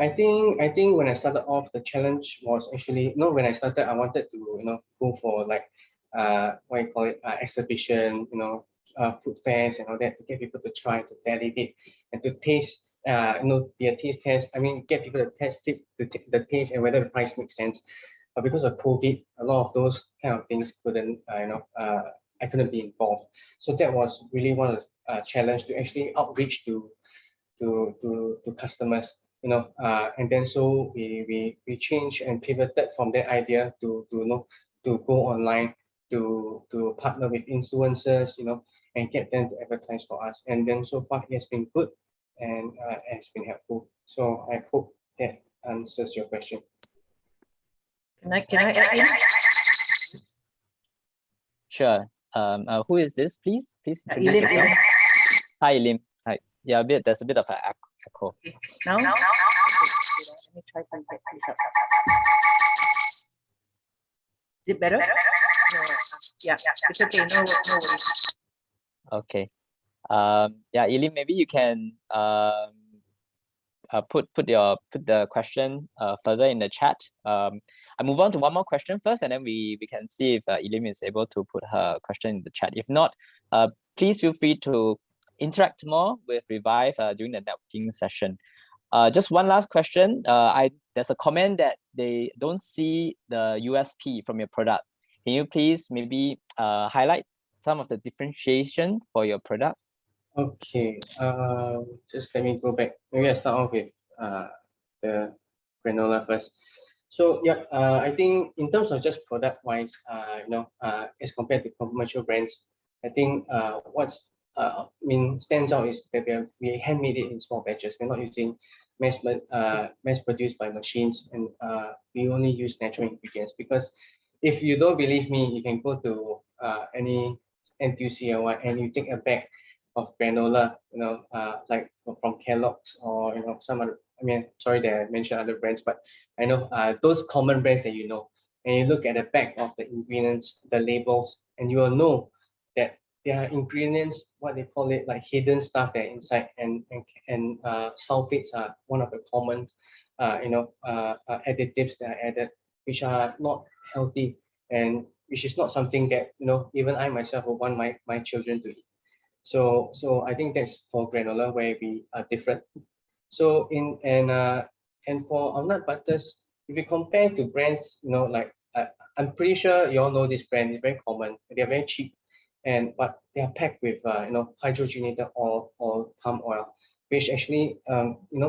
I think when I started off, the challenge was actually, when I started, I wanted to, go for like, what you call it, exhibition, food fairs and all that, to get people to try, to validate and to taste, be a taste test. I mean, get people to test it, the taste and whether the price makes sense. But because of COVID, a lot of those kind of things couldn't, I couldn't be involved. So that was really one of the challenge, to actually outreach to customers, and then so we changed and pivoted from that idea to go online, to partner with influencers, and get them to advertise for us. And then so far it has been good and it's been helpful. So I hope that answers your question. Can I add in? Sure. Who is this, please? Please introduce Elim. yourself. Hi, Elim. Hi. Yeah, there's a bit of an echo. Okay. Now? Okay. Let me try to get this up. Is it better? No. Yeah, it's okay. No worries. Okay. Yeah, Elim, maybe you can put the question further in the chat. I move on to one more question first, and then we can see if Elim is able to put her question in the chat. If not, please feel free to interact more with Revive during the networking session. Just one last question. There's a comment that they don't see the USP from your product. Can you please maybe highlight some of the differentiation for your product? Okay, just let me go back. Maybe I start off with the granola first. So yeah, I think in terms of just product wise, as compared to commercial brands, I think stands out is that we handmade it in small batches. We're not using mass produced by machines, and we only use natural ingredients. Because if you don't believe me, you can go to any NTUC or what, and you take a bag of granola, like from Kellogg's or some other. I mean, sorry that I mentioned other brands, but I know those common brands that and you look at the back of the ingredients, the labels, and you will know that there are ingredients, what they call it, like hidden stuff that are inside, and sulfates are one of the common, additives that are added, which are not healthy, and which is not something that even I myself would want my children to eat. So I think that's for granola where we are different. So and for our nut butters, if you compare to brands, like I'm pretty sure you all know this brand is very common. They're very cheap, but they are packed with hydrogenated oil or palm oil, which actually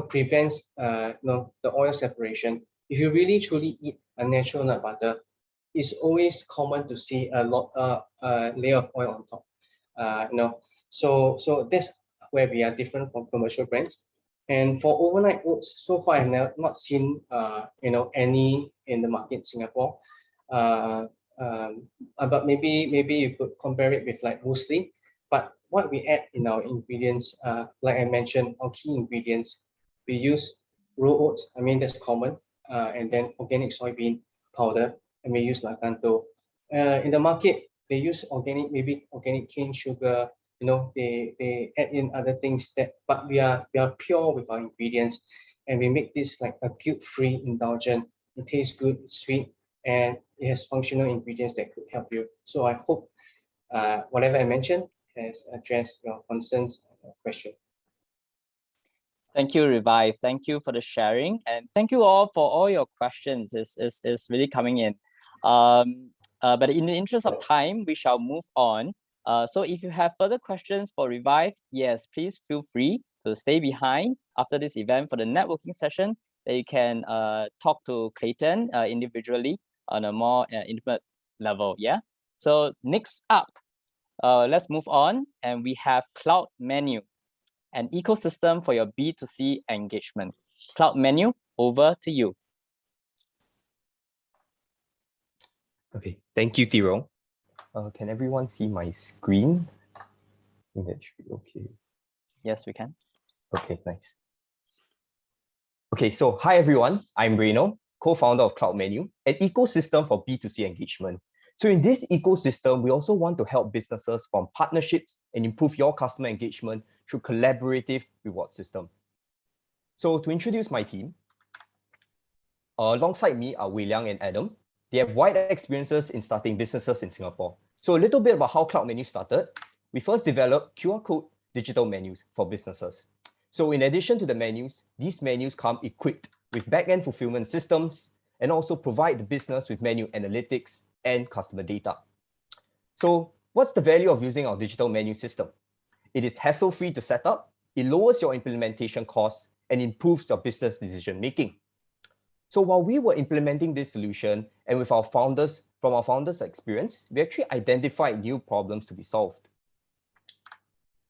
prevents the oil separation. If you really truly eat a natural nut butter, it's always common to see a layer of oil on top. So that's where we are different from commercial brands. And for overnight oats, so far I've not seen any in the market in Singapore. But maybe you could compare it with like muesli. But what we add in our ingredients, like I mentioned, our key ingredients, we use raw oats. I mean that's common, and then organic soybean powder, and we use lakanto. In the market, they use maybe organic cane sugar. They add in other things but we are pure with our ingredients, and we make this like a guilt-free indulgent. It tastes good, sweet, and it has functional ingredients that could help you. So I hope whatever I mentioned has addressed your concerns and question. Thank you, Revive. Thank you for the sharing, and thank you all for all your questions. It's really coming in. But in the interest of time, we shall move on. So if you have further questions for Revive, yes, please feel free to stay behind after this event for the networking session that you can talk to Clayton individually on a more intimate level. Yeah. So next up, let's move on, and we have Cloud Menu, an ecosystem for your B2C engagement. Cloud Menu, over to you. Okay, thank you, Tiro. Can everyone see my screen? I think that should be okay. Yes, we can. Okay, nice. Okay, so hi everyone, I'm Reno, co-founder of Cloud Menu, an ecosystem for B2C engagement. So in this ecosystem, we also want to help businesses form partnerships and improve your customer engagement through collaborative reward system. So to introduce my team, alongside me are Wei Liang and Adam. They have wide experiences in starting businesses in Singapore. So a little bit about how Cloud Menu started. We first developed QR code digital menus for businesses. So in addition to the menus, these menus come equipped with back-end fulfillment systems and also provide the business with menu analytics and customer data. So what's the value of using our digital menu system? It is hassle-free to set up, it lowers your implementation costs, and improves your business decision-making. So while we were implementing this solution, and with our founders, from our founders' experience, we actually identified new problems to be solved.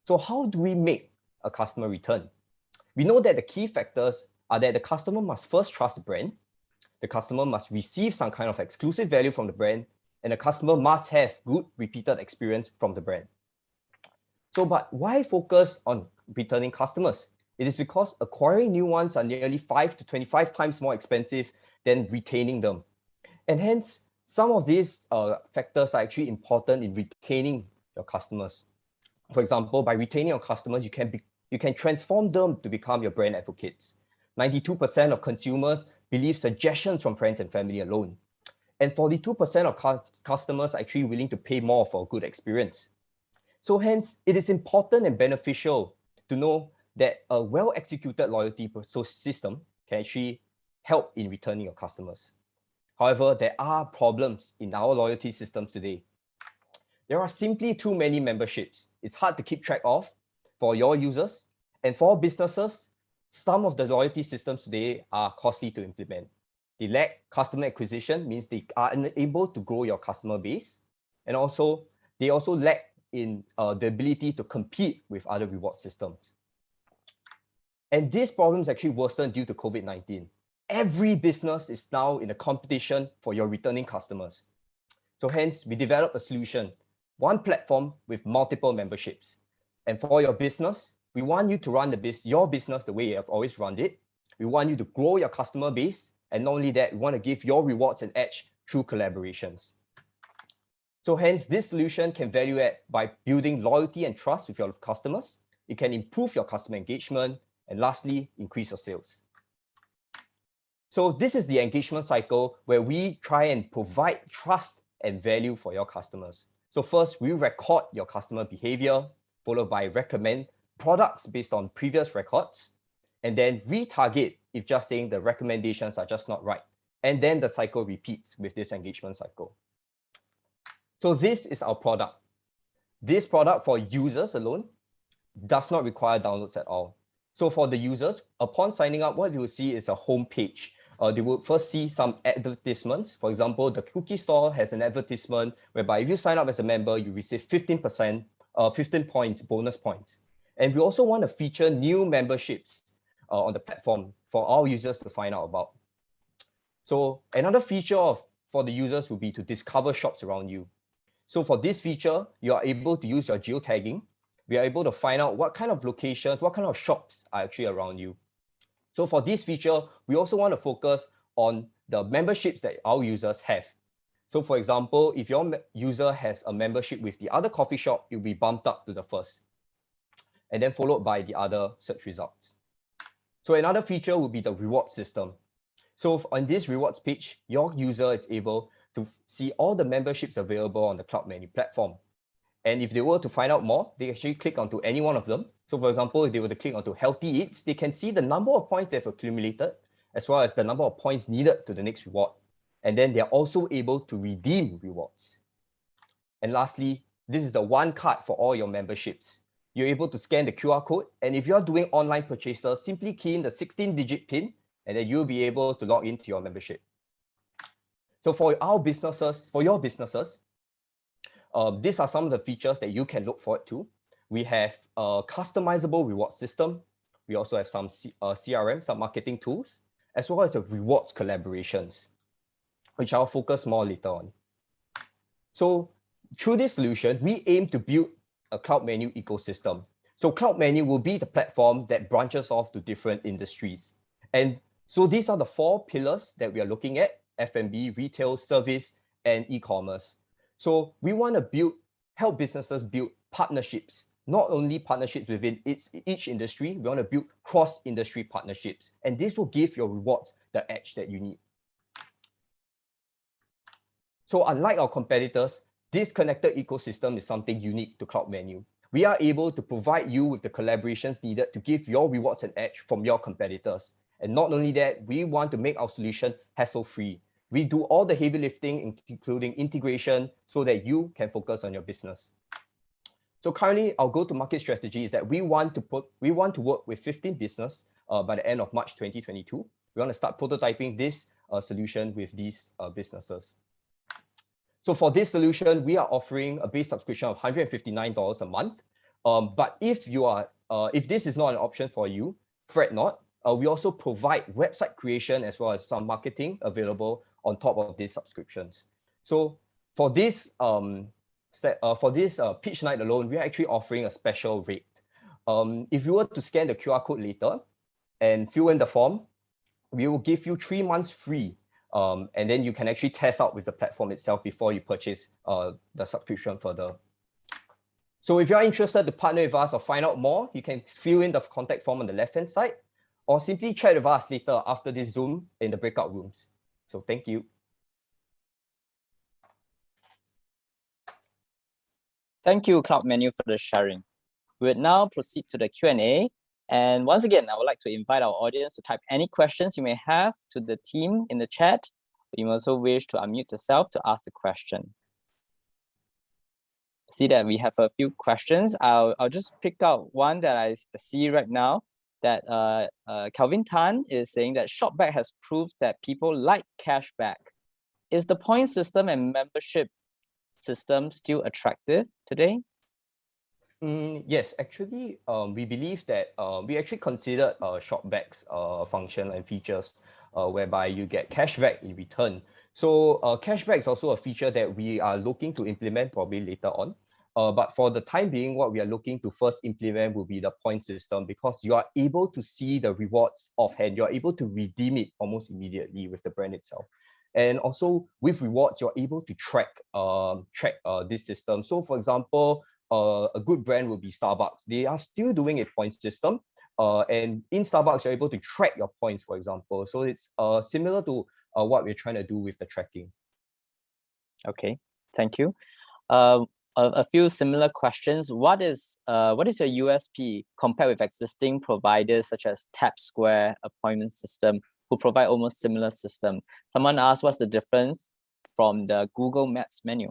So how do we make a customer return? We know that the key factors are that the customer must first trust the brand, the customer must receive some kind of exclusive value from the brand, and the customer must have good repeated experience from the brand. So, but why focus on returning customers? It is because acquiring new ones are nearly 5 to 25 times more expensive than retaining them. And hence, some of these factors are actually important in retaining your customers. For example, by retaining your customers, you can transform them to become your brand advocates. 92% of consumers believe suggestions from friends and family alone. And 42% of customers are actually willing to pay more for a good experience. So hence, it is important and beneficial to know that a well-executed loyalty system can actually help in returning your customers. However, there are problems in our loyalty systems today. There are simply too many memberships. It's hard to keep track of for your users. And for businesses, some of the loyalty systems today are costly to implement. They lack customer acquisition, means they are unable to grow your customer base. And also, they also lack in the ability to compete with other reward systems. And these problems actually worsened due to COVID-19. Every business is now in a competition for your returning customers. So hence, we developed a solution, one platform with multiple memberships. And for your business, we want you to run your business the way you have always run it. We want you to grow your customer base. And not only that, we want to give your rewards an edge through collaborations. So hence, this solution can value add by building loyalty and trust with your customers. It can improve your customer engagement. And lastly, increase your sales. So this is the engagement cycle where we try and provide trust and value for your customers. So first, we record your customer behavior. followed by recommend products based on previous records, and then retarget if just saying the recommendations are just not right. And then the cycle repeats with this engagement cycle. So this is our product. This product for users alone does not require downloads at all. So for the users, upon signing up, what you will see is a home page. They will first see some advertisements. For example, the cookie store has an advertisement whereby if you sign up as a member, you receive 15%, 15 points, bonus points. And we also want to feature new memberships on the platform for our users to find out about. So another feature for the users will be to discover shops around you. So for this feature, you are able to use your geotagging. We are able to find out what kind of locations, what kind of shops are actually around you. So for this feature, we also want to focus on the memberships that our users have. So for example, if your user has a membership with the other coffee shop, it will be bumped up to the first, and then followed by the other search results. So another feature would be the reward system. So on this rewards page, your user is able to see all the memberships available on the Cloud Menu platform. And if they were to find out more, they actually click onto any one of them. So for example, if they were to click onto Healthy Eats, they can see the number of points they've accumulated, as well as the number of points needed to the next reward. And then they're also able to redeem rewards. And lastly, this is the one card for all your memberships. You're able to scan the QR code. And if you're doing online purchases, simply key in the 16-digit PIN, and then you'll be able to log into your membership. So for our businesses, for your businesses, these are some of the features that you can look forward to. We have a customizable reward system. We also have some CRM, some marketing tools, as well as a rewards collaborations, which I'll focus more later on. So through this solution, we aim to build a Cloud Menu ecosystem. So Cloud Menu will be the platform that branches off to different industries. And so these are the 4 pillars that we are looking at: F&B, retail, service, and e-commerce. So we want to help businesses build partnerships, not only partnerships within each industry, we want to build cross-industry partnerships. And this will give your rewards the edge that you need. So unlike our competitors, this connected ecosystem is something unique to Cloud Menu. We are able to provide you with the collaborations needed to give your rewards an edge from your competitors. And not only that, we want to make our solution hassle-free. We do all the heavy lifting, including integration, so that you can focus on your business. So currently, our go-to-market strategy is that we want to work with 15 businesses by the end of March 2022. We want to start prototyping this solution with these businesses. So for this solution, we are offering a base subscription of $159 a month. But if this is not an option for you, fret not. We also provide website creation as well as some marketing available on top of these subscriptions. So for this pitch night alone, we are actually offering a special rate. If you were to scan the QR code later and fill in the form, we will give you 3 months free. And then you can actually test out with the platform itself before you purchase the subscription further. So if you're interested to partner with us or find out more, you can fill in the contact form on the left-hand side, or simply chat with us later after this Zoom in the breakout rooms. So thank you. Thank you, Cloud Menu, for the sharing. We will now proceed to the Q&A. And once again, I would like to invite our audience to type any questions you may have to the team in the chat. You also wish to unmute yourself to ask the question. See that we have a few questions. I'll just pick out one that I see right now, that Calvin Tan is saying that Shopback has proved that people like cashback. Is the point system and membership system still attractive today? Yes, actually, we believe that we actually considered Shopback's function and features whereby you get cashback in return. So cashback is also a feature that we are looking to implement probably later on. But for the time being, what we are looking to first implement will be the point system, because you are able to see the rewards offhand. You're able to redeem it almost immediately with the brand itself. And also with rewards, you're able to track this system. So for example, a good brand will be Starbucks. They are still doing a point system. And in Starbucks, you're able to track your points, for example. So it's similar to what we're trying to do with the tracking. Okay, thank you. a few similar questions. What is your USP compared with existing providers such as Tap Square Appointment System, who provide almost similar system? Someone asked, what's the difference from the Google Maps menu?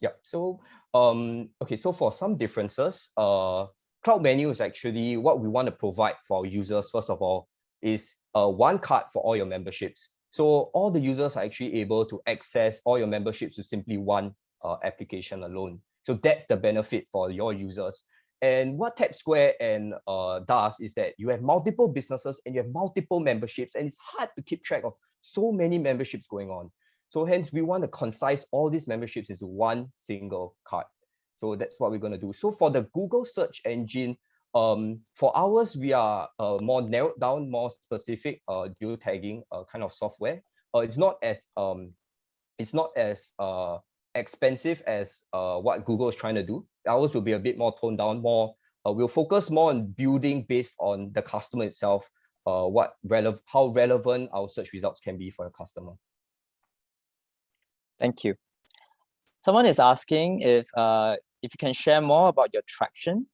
Yeah. So okay. So for some differences, Cloud Menu is actually what we want to provide for our users. First of all, is one card for all your memberships. So all the users are actually able to access all your memberships with simply one application alone. So that's the benefit for your users. And what Tap Square and does is that you have multiple businesses and you have multiple memberships, and it's hard to keep track of so many memberships going on. So hence, we want to concise all these memberships into one single card. So that's what we're going to do. So for the Google search engine, for ours, we are more narrowed down, more specific geotagging kind of software. It's not as expensive as what Google is trying to do. Ours will be a bit more toned down, more we'll focus more on building based on the customer itself, how relevant our search results can be for a customer. Thank you. Someone is asking if you can share more about your traction,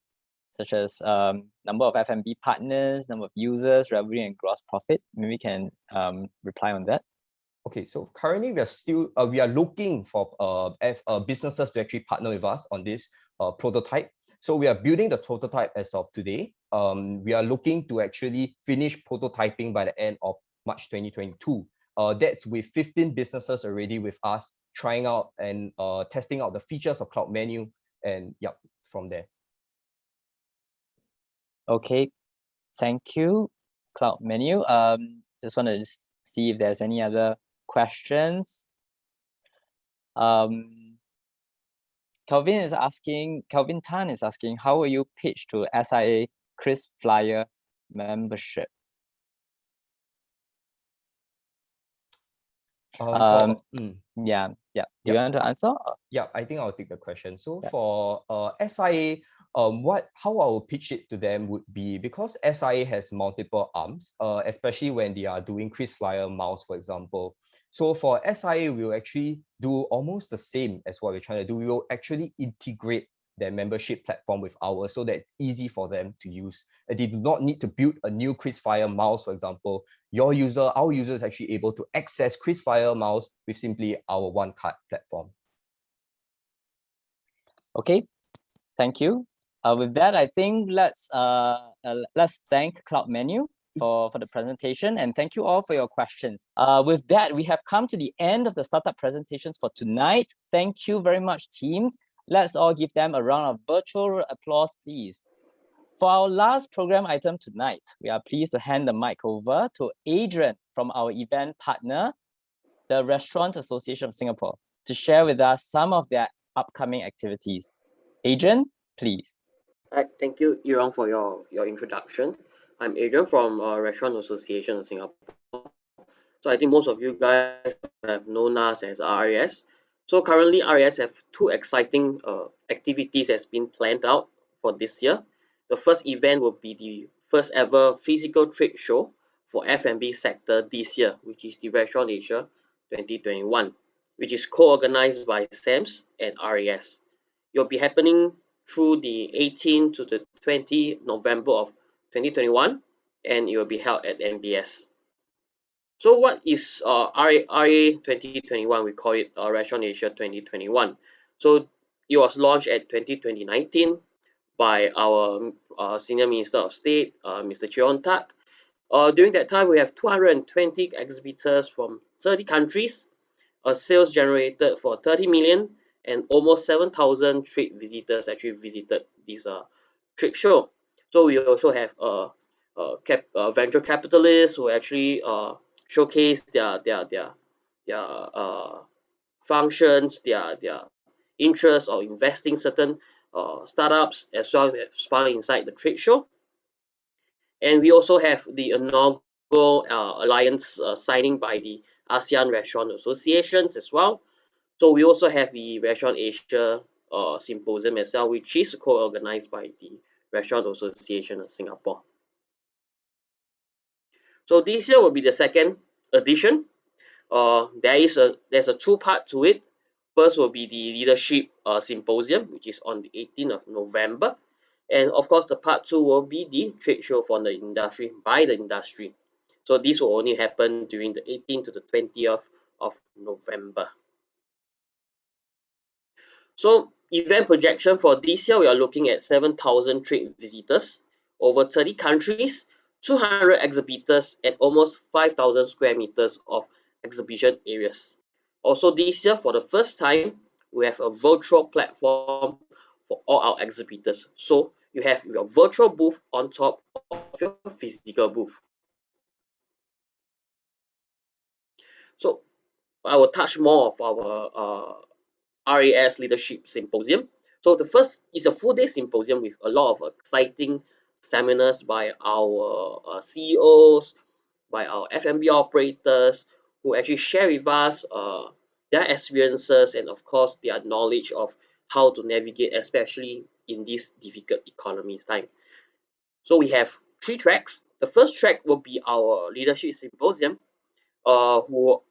such as number of F&B partners, number of users, revenue, and gross profit. Maybe we can reply on that. Okay, so currently we are looking for businesses to actually partner with us on this prototype. So we are building the prototype as of today. We are looking to actually finish prototyping by the end of March 2022. That's with 15 businesses already with us trying out and testing out the features of Cloud Menu, and yeah, from there. Okay, thank you, Cloud Menu. Just want to see if there's any other questions. Kelvin Tan is asking, how will you pitch to SIA Chris Flyer membership? Yeah. Do you want to answer? Yeah, I think I'll take the question. So for SIA, how I will pitch it to them would be, because SIA has multiple arms, especially when they are doing Chris Flyer miles, for example. So for SIA, we'll actually do almost the same as what we're trying to do. We will actually integrate their membership platform with ours so that it's easy for them to use. They do not need to build a new Chris Flyer mouse, for example. Our user is actually able to access Chris Flyer mouse with simply our one card platform. Okay, thank you. With that, I think let's thank Cloud Menu for the presentation, and thank you all for your questions. With that, we have come to the end of the startup presentations for tonight. Thank you very much, teams. Let's all give them a round of virtual applause, please. For our last program item tonight, we are pleased to hand the mic over to Adrian from our event partner, the Restaurant Association of Singapore, to share with us some of their upcoming activities. Adrian, please. Hi, thank you, Yurong, for your introduction. I'm Adrian from Restaurant Association of Singapore. So I think most of you guys have known us as RAS. So currently, RAS have two exciting activities that's been planned out for this year. The first event will be the first ever physical trade show for F&B sector this year, which is the Restaurant Asia 2021, which is co-organized by SAMS and RAS. It'll be happening through the 18th to the 20th November of 2021, and it will be held at MBS. So what is RA 2021? We call it Restaurant Asia 2021. So it was launched at 2019 by our Senior Minister of State, Mr. Cheon Tak. During that time, we have 220 exhibitors from 30 countries, sales generated for 30 million, and almost 7,000 trade visitors actually visited this trade show. So we also have venture capitalists who actually showcase their functions, their interest or investing certain startups as well as found inside the trade show. And we also have the inaugural alliance signing by the ASEAN Restaurant Associations as well. So we also have the Restaurant Asia Symposium as well, which is co-organized by the Restaurant Association of Singapore. So this year will be the second edition. There's a two-part to it. First will be the leadership symposium, which is on the 18th of November. And of course, the part two will be the trade show for the industry by the industry. So this will only happen during the 18th to the 20th of November. So event projection for this year, we are looking at 7,000 trade visitors, over 30 countries, 200 exhibitors, and almost 5,000 square meters of exhibition areas. Also this year, for the first time, we have a virtual platform for all our exhibitors. So you have your virtual booth on top of your physical booth. So I will touch more of our RAS Leadership Symposium. So the first is a full day symposium with a lot of exciting seminars by our CEOs, by our F&B operators, who actually share with us their experiences and of course their knowledge of how to navigate, especially in this difficult economy time. So we have 3 tracks. The first track will be our leadership symposium, who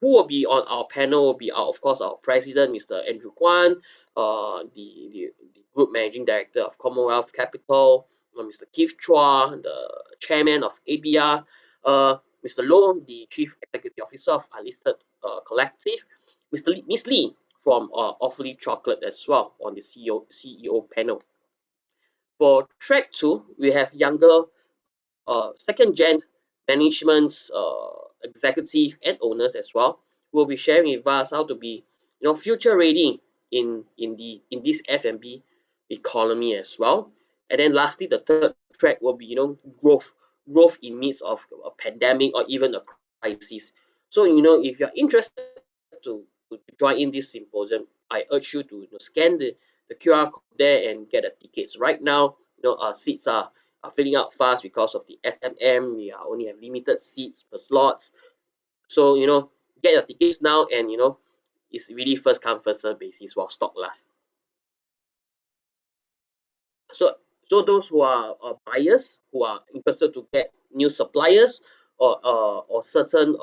will be on our panel will be of course our president, Mr. Andrew Kwan, the group managing director of Commonwealth Capital, Mr. Keith Chua, the chairman of ABR, Mr. Low, the chief executive officer of Unlisted Collective, Miss Lee from Awfully Chocolate as well on the CEO panel. For track 2, we have younger second gen managements, executive and owners as well, will be sharing with us how to be future ready in this F&B economy as well. And then lastly, the third track will be growth in midst of a pandemic or even a crisis. So if you're interested to join in this symposium, I urge you to scan the QR code there and get the tickets. Right now, our seats are filling up fast because of the SMM. We only have limited seats per slots. So get your tickets now, and it's really first come first serve basis while stock lasts. So those who are buyers who are interested to get new suppliers or certain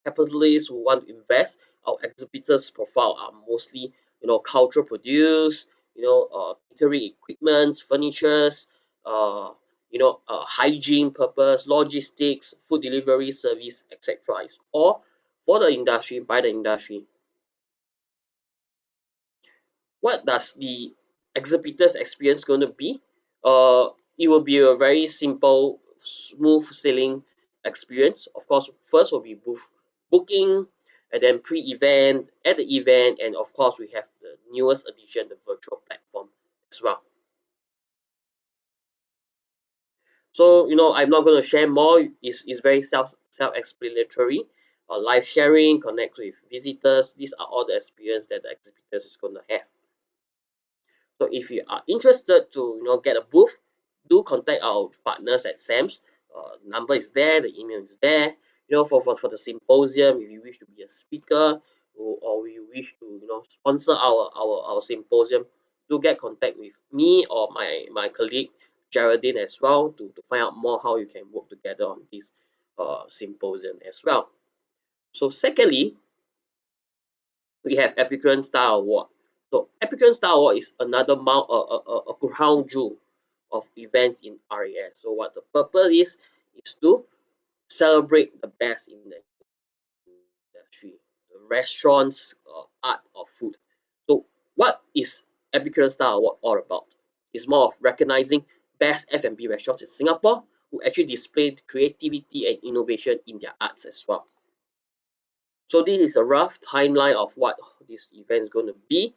capitalists who want to invest, our exhibitors profile are mostly cultural produce, catering equipments, furnitures, hygiene purpose, logistics, food delivery service, etc. Or for the industry, by the industry. What does the exhibitor's experience going to be? It will be a very simple, smooth sailing experience. Of course, first will be booth booking, and then pre-event, at the event, and of course we have the newest addition, the virtual platform as well. So I'm not going to share more. It's very self-explanatory. Live sharing, connect with visitors. These are all the experience that the exhibitors is going to have. So if you are interested to get a booth, do contact our partners at SAMS. The number is there, the email is there. For the symposium, if you wish to be a speaker or you wish to sponsor our symposium, do get contact with me or my colleague Geraldine as well to find out more how you can work together on this symposium as well. So secondly, we have Applicant Star Award. So Applicant Star Award is another a crown jewel of events in RAS. So what the purpose is to celebrate the best in the industry, the restaurants, art or food. So what is Applicant Star Award all about? It's more of recognizing best F&B restaurants in Singapore who actually display creativity and innovation in their arts as well. So this is a rough timeline of what this event is going to be.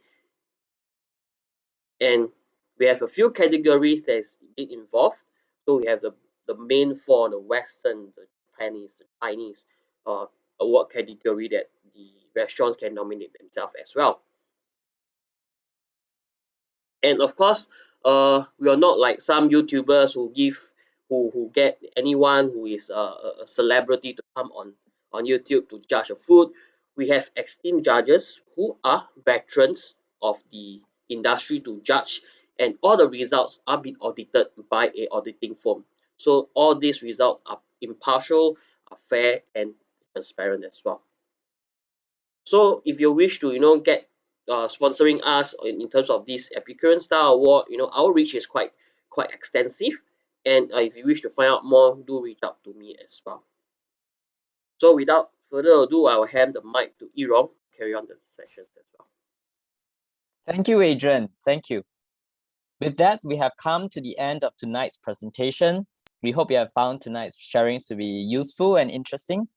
And we have a few categories that is involved. So we have the main 4, the Western, the Japanese, the Chinese award category that the restaurants can nominate themselves as well. And of course, we are not like some YouTubers who get anyone who is a celebrity to come on YouTube to judge a food. We have esteemed judges who are veterans of the industry to judge, and all the results are being audited by a auditing firm. So all these results are impartial, are fair, and transparent as well. So if you wish to, get sponsoring us in terms of this Epicurean Star Award, our reach is quite extensive. And if you wish to find out more, do reach out to me as well. So without further ado, I will hand the mic to Irong to carry on the sessions as well. Thank you, Adrian. Thank you. With that, we have come to the end of tonight's presentation. We hope you have found tonight's sharings to be useful and interesting.